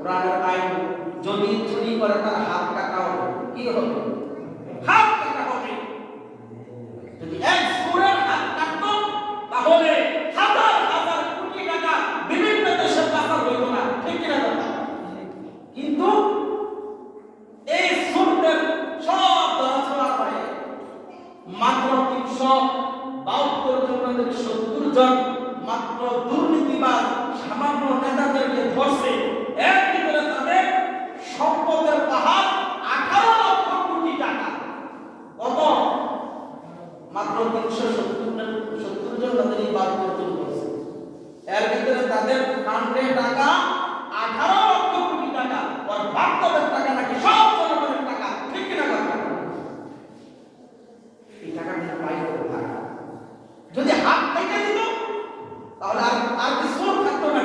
কোরআনের আইন, যদি চুরি করে তার হাত কাটা হবে। কি হবে? হাত কাটা হবে। যদি এক চোরের হাত কাটতো তাহলে হাজার হাজার কোটি টাকা বিভিন্ন দেশে পাচার হইতো না, ঠিক কিনা কথা? কিন্তু এই চোরদের সব ধরাছোড়া হয় মাত্র 372 জন, 70 জন মাত্র দুর্নীতিবাজ সামান্য নেতাদেরকে ধরছে। এর ভিতরে তাদের সম্পদের পাহাড় 18 লক্ষ কোটি টাকা। কত? মাত্র 370 জন তাদের বাদ অর্জন করছে। এর ভিতরে তাদের ফান্ডে টাকা 18 লক্ষ কোটি টাকা। আর বাস্তবের টাকা নাকি সব জনগণের টাকা, ঠিক কিনা কথা? এই টাকা কিন্তু পাইতো কোথায়? যদি হাত কেটে দিত তাহলে আর কি চোর থাকতো না?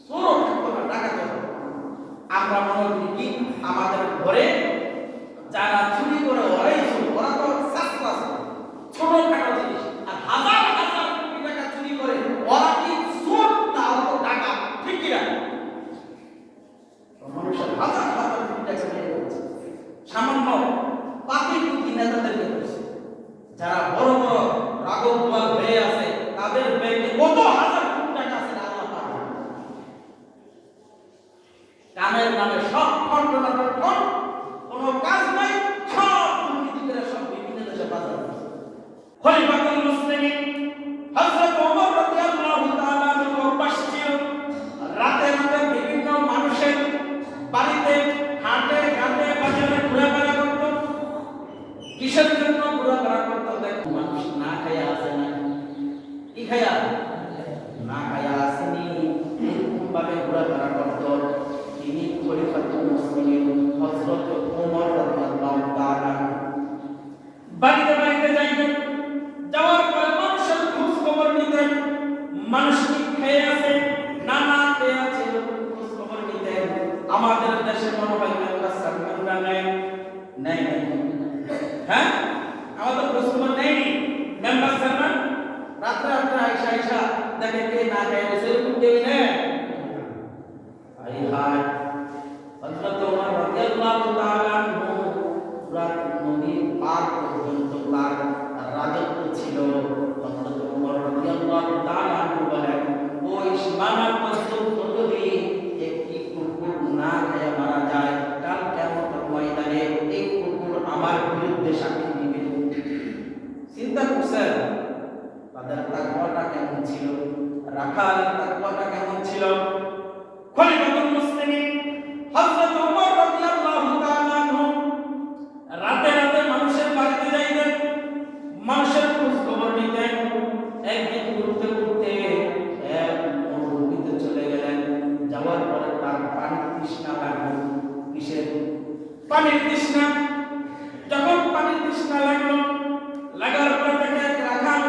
চোরও থাকতো না, ডাকাত হতো। আমরা মনে করি কি আমাদের ঘরে যারা চুরি করে ওরাই চোর, ওরা তো শাস্ত্র আছে ছোটখাটো জিনিস। আর হাজার হাজার কোটি টাকা চুরি করে ওরা কি চোর না? ওরা তো ডাকাত, ঠিক কিনা? মানুষের হাজার হাজার কোটি টাকা নিয়ে যাচ্ছে সামান্য পাতি পুঁতি নেতাদেরকে করছে। যারা বড় বড় রাঘব বোয়াল হয়ে আছে তাদের ব্যাংকে কত হাজার কোটি টাকা আছে আল্লাহ পাক। কামের নামে সব কন্ট্রোলার কোনো কাজ নাই, সব দুর্নীতি করে সব বিভিন্ন দেশে পাচার করছে। খলিফাতুল মুসলিমিন হযরত ওমর রাদিয়াল্লাহু তাআলা আনহু অভ্যাস ছিল রাতে রাতে বিভিন্ন মানুষের বাড়িতে, হাটে ঘাটে, বাজারে ঘোরাফেরা করত। কিসের জন্য ঘোরাফেরা করত? দেখো মানুষ না খায়া আছে না, কি খায়া? না খায়া আসেনি, এরকম ভাবে ঘোরাফেরা করত। তিনি খলিফাতুল মুসলিমিন হযরত ওমর রাদিয়াল্লাহু তাআলা বাড়িতে বাড়িতে যাইতেন। যাওয়ার পরে মানুষের খোঁজ খবর নিতেন। মানুষ কি খেয়ে আছে না না খেয়ে আছে খোঁজ খবর নিতেন। আমাদের দেশে মনে হয় মেম্বার সার্ভেন্টরা নেই, হ্যাঁ আমাদের খোঁজ খবর নেয়নি। মেম্বার সার্ভেন্ট রাত্রে রাত্রে আইসা দেখে কে না খেয়ে আছে, এরকম কেউ নেই। আই হায়, হযরত ওমর রাদিয়াল্লাহু তাআলা আনহু রাত নদীর পার পর্যন্ত তার রাজত্ব ছিল। হযরত ওমর রাদিয়াল্লাহু তাআলা আনহু বলেন, ওই সীমানা পর্যন্ত যদি একটি কুকুর না খেয়ে মারা যায়, কাল কিয়ামতের ময়দানে এই কুকুর আমার বিরুদ্ধে সাক্ষী দিবে। চিন্তা করছেন তাদের তাকওয়াটা কেমন ছিল, রাখালের তাকওয়াটা কেমন ছিল? খলিফাতুল মুসলিমিন হযরত ওমর রাদিয়াল্লাহু তাআলা আনহু রাতে রাতে মানুষের বাড়িতে যাইতেন, মানুষের খোঁজ খবর নিতেন। একদিন ঘুরতে ঘুরতে এক মরুভূমিতে চলে গেলেন। যাওয়ার পরে তার পানির তৃষ্ণা লাগলো। কিসের? পানির তৃষ্ণা। যখন পানির তৃষ্ণা লাগলো, লাগার পরে দেখে এক রাখাল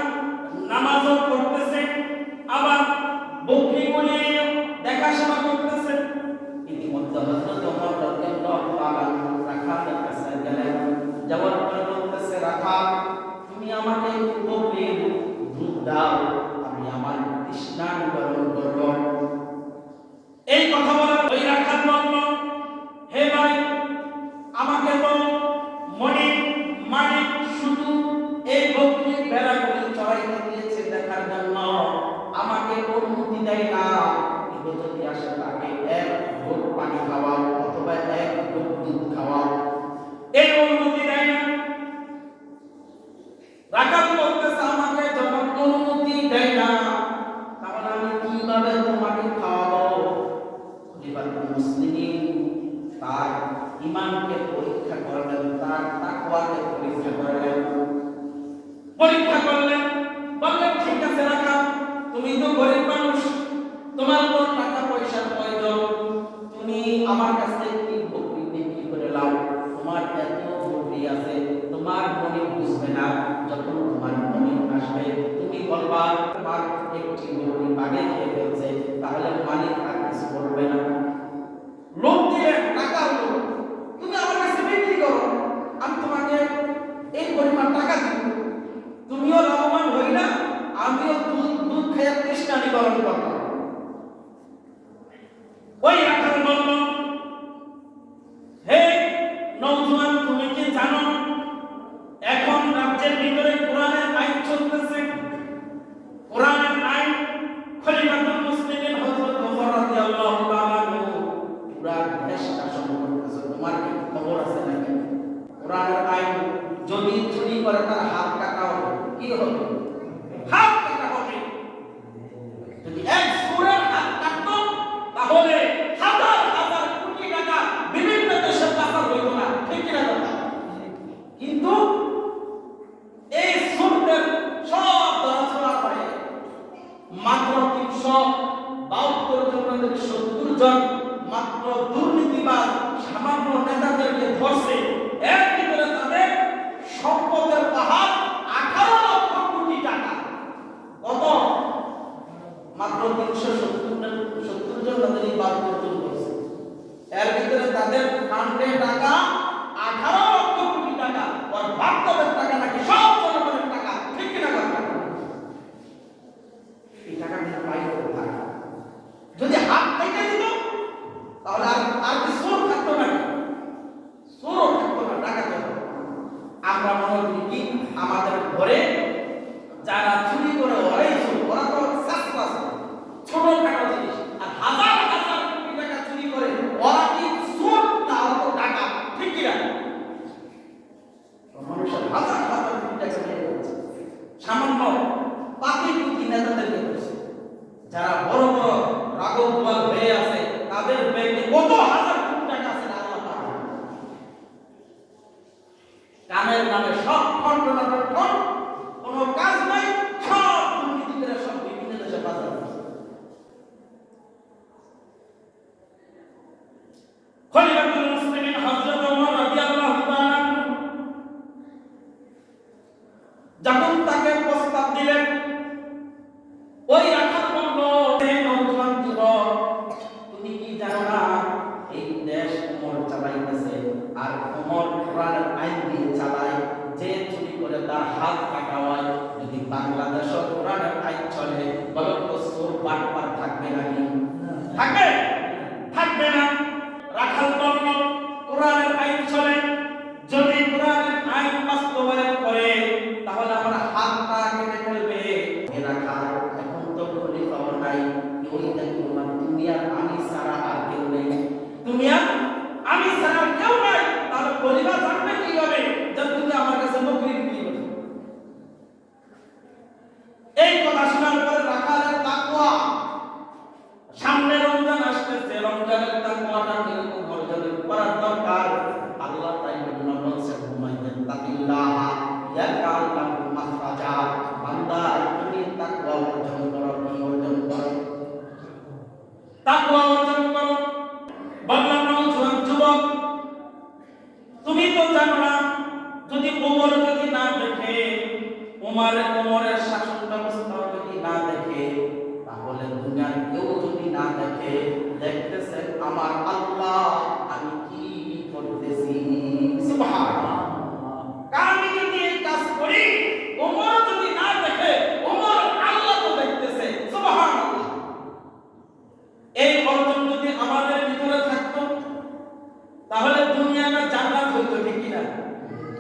নামাজও পড়তেছে, আবার বকরিগুলি দেখাশোনা করতেছে। ইতিমধ্যে হযরত ওমর রাদিয়াল্লাহু তাআলা রাখালের কাছে গেলেন। যাওয়ার পরে বলতেছে, রাখাল তুমি আমাকে একটু বকরির দুধ দাও, আমি আমার তৃষ্ণা নিবারণ করব। এই কথা বলার ওই রাখাল বলল, হে ভাই আমাকে তো মালিক শুধু এই বকরির ভেড়াগুলি চড়াইতে দিয়েছে দেখার জন্য, আমাকে অনুমতি দেয় না। কিন্তু যদি আসে তাকে এক ঘোট পানি খাওয়াও অথবা এক ঘোট দুধ খাওয়াও, এই অনুমতি দেয় না। রাখাল বলতেছে, আমাকে যখন অনুমতি দেয় না তাহলে আমি কিভাবে তোমাকে খাওয়াবো? খলিফাতুল মুসলিমিন তার ঈমানকে পরীক্ষা করলেন, তার তাকওয়াকে পরীক্ষা করলেন। বললেন ঠিক আছে রাখাল, তুমি তো গরিব মানুষ, তোমার তো টাকা পয়সার প্রয়োজন, তুমি আমার কাছ থেকে কি বকরি বিক্রি করে লাও। তোমার এত বকরি আছে, তোমার মনে বুঝবে না। যখন তোমার মনে আসবে তুমি বলবা তোমার একটি বকরি বাগে খেয়ে ফেলছে, তাহলে মালিক আর কিছু করবে না। লোক দিলেন, টাকার লোক, তুমি আমার কাছে বিক্রি করো, আমি তোমাকে এই পরিমাণ টাকা দিব। তুমিও লাভবান হইলা, আমিও দুধ খেয়ে তৃষ্ণা নিবারণ করলাম। মাত্র দুর্নীতিবাজ সামান্য নেতাদেরকে ধরছে, এর ভিতরে তাদের সম্পদের পাহাড় 18 লক্ষ কোটি টাকা। কত? মাত্র 370 জন তাদের এই বাদ অর্জন করছে। এর ভিতরে তাদের ফান্ডে টাকা 18 লক্ষ কোটি টাকা, আর বাস্তবের টাকা নাকি সব জনগণের টাকা। ঠিক কিনা কথা? এই টাকা কিন্তু পাই কোথায়? যদি হাত থেকে দিত তাহলে আর কি চোর থাকতো না? চোর থাকতো না, টাকা থাকতো। আমরা মনে করি কি আমাদের ঘরে যারা চুরি করে ওরাই চোর, ওরা তো শাস্ত্র আছে ছোটখাটো জিনিস, আর হাজার হাজার কোটি টাকা চুরি করে ওরা কি চোর না? ওরা তো টাকা। ঠিক কিনা? মানুষের হাজার হাজার কোটি টাকা নিয়ে যাচ্ছে সামান্য পাতি পুঁতি নেতাদেরকে করছে। যারা বড় বড় রাগবুয়াল হয়ে আছে তাদের ব্যাংকে কত হাজার কোটি টাকা আছে আল্লাহ পাক। কামের নামে সব কন্ট্রোলার কোনো কাজ নাই, সব দুর্নীতি করে সব বিভিন্ন দেশে বাজার করছে। খলিফাতুল মুসলিমিন হযরত ওমর রাদিয়াল্লাহু তাআলা যখন তাকে প্রস্তাব দিলেন, ওই রাখাল বলল, হে নওজোয়ান যুবক, তুমি কি জানো না এই দেশ ওমর চালাইতেছে, আর ওমর কোরআনের আইন দিয়ে চালায়। যে চুরি করে তার হাত কাটা হয়। যদি বাংলাদেশে কোরআনের আইন চলে, বলো তো চোর বাটপার থাকবে নাকি? থাকবে? থাকবে না। রাখাল বলল, কোরআনের আইন চলে, যদি কোরআনের আইন বাস্তবায়ন করে তাহলে আমার হাতটা কেটে ফেলবে। এ রাখাল এখন তো খলিফাও নাই, ওই দেখো তুমি আর আমি ছাড়া আর কেউ নেই। তুমি আর আমি ছাড়া কেউ নাই, তাহলে খলিফা জানবে কিভাবে যে তুমি আমার কাছে নকরি বিক্রি করছো? এই কথা শোনার পরে রাখালের তাকওয়া, সামনে রমজান আসতেছে, রমজানের তাকওয়াটা কিরকম অর্জনের করার দরকার আল্লাহ তাই বলছে, হুমাইয়ান তাকিল্লাহ ইয়াজআল লাহু মাখরাজা। বান্দা তুমি তাকওয়া অর্জন করো। কি অর্জন করো? তাকওয়া অর্জন করো। বললাম নওজোয়ান যুবক, তুমি তো জানো না, যদি ওমর যদি না দেখে, ওমরের শাসন ব্যবস্থা যদি না দেখে, তাহলে দুনিয়ার কেউ যদি না দেখে, দেখতেছে আমার আল্লাহ আমি কি করতেছি। সুবহানাল্লাহ। আমি যদি এই কাজ করি, ওমর যদি না দেখে, ওমর আল্লাহ তো দেখতেছে। সুবহানাল্লাহ। এই অর্জন যদি আমাদের ভিতরে থাকতো তাহলে দুনিয়াটা জান্নাত হইতো। ঠিক কিনা?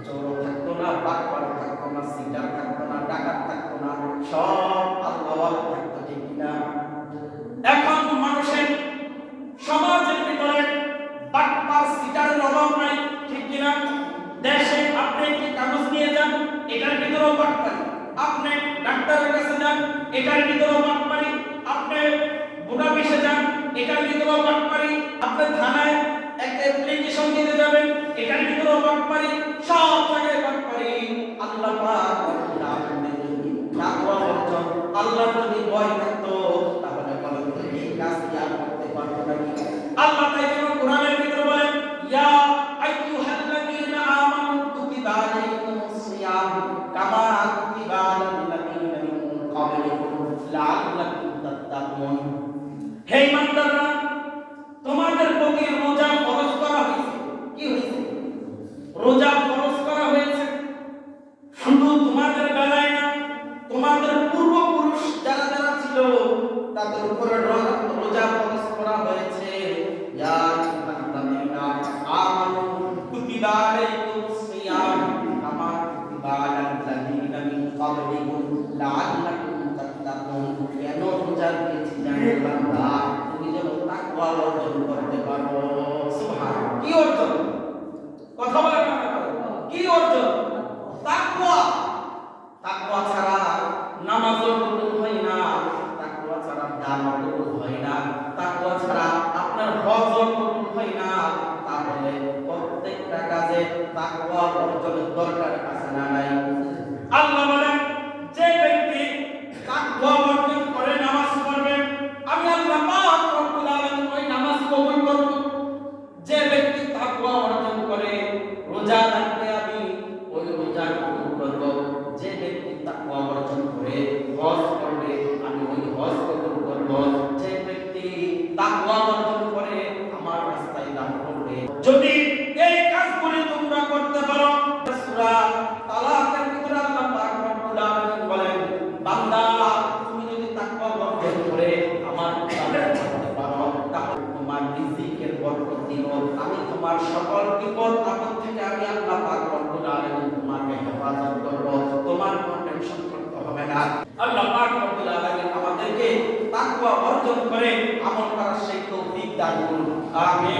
চোর থাকতো না, বাটপার থাকতো না, সিটার থাকতো না, ডাকাত থাকতো না, সব আল্লাহওয়ালা থাকতো। ঠিক কিনা? এখন মানুষের সমাজের ভিতরে বাটপার সিটারের অভাব নাই। ঠিক কিনা? দেশে আপনি একটি কাগজ নিয়ে যান, এটার ভিতরেও বাটপারি। আপনি ডাক্তারের কাছে যান, এটার ভিতরেও বাটপারি। আপনি বুড়া বেশে যান, এটার ভিতরেও বাটপারি। আপনি থানায় একটা অ্যাপ্লিকেশন দিতে যাবেন, এটার ভিতরেও বাটপারি। সব জায়গায় বাটপারি। আল্লাহ পাক তাকওয়া অর্জন, আল্লাহর যদি ভয় থাকতো তাহলে বলেন এই কাজ কি আর করতে পারতো নাকি? আল্লাহ তাই যেন কোরআনের ভিতরে বলেন, ইয়া আইয়ুহাল্লাযীনা আমানু কুতিবা আলাইকুমুস সিয়াম কামা কুতিবা আলাল লাযীনা মিন ক্বাবলিকুম লাআল্লাকুম তাত্তাকুন। হে ইমানদাররা, তোমাদের প্রতি রোজা ফরজ করা হয়েছে। কি হয়েছে? রোজা ফরজ করা হয়েছে। শুধু তোমাদের বেলায় না, তোমাদের পূর্বপুরুষ যারা যারা ছিল তাদের উপরে রোজা ফরজ করা হয়েছে। ইয়া আইয়ুহাল্লাযীনা আমানু কুতিবা আলাইকুমুস সিয়াম কামা কুতিবা আলাল লাযীনা মিন ক্বাবলিকুম লাআল্লাকুম তাত্তাকুন। কেন রোজা দিয়েছি জানেন বান্দা? তুমি যেন তাকওয়া অর্জন করতে পারো। সুবহানাল্লাহ। কি অর্জন? কথা বলেন না। কি অর্জন? তাকওয়া। তাকওয়া ছাড়া নামাজও কবুল হয় না, তাকওয়া ছাড়া দানও কবুল হয় না, তাকওয়া ছাড়া আপনার হজও কবুল হয় না। তাহলে প্রত্যেকটা কাজে তাকওয়া অর্জনের দরকার আছে না নাই? আল্লাহ বলেন, যে ব্যক্তি তাকওয়া অর্জন করে নামাজ পড়বে, আমি আল্লাহ পাক রব্বুল আলামিন ওই নামাজ কবুল করব। যদি এই কাজগুলি তোমরা করতে পারো, সূরা তালাকের ভিতরে আল্লাহ পাক রব্বুল আলামিন বলেন, বান্দা তুমি যদি তাকওয়া অর্জন করে আমার ইবাদত করতে পারো, তাহলে তোমার রিজিকের বরকত দিব, আমি তোমার সকল বিপদ আপদ থেকে আমি আল্লাহ পাক রব্বুল আলামিন তোমাকে হেফাজত করব, তোমার কোনো টেনশন করতে হবে না। আল্লাহ পাক রব্বুল আলামিন আমাদেরকে তাকওয়া অর্জন করে আমল করার সেই তৌফিক দান করুন। আমিন।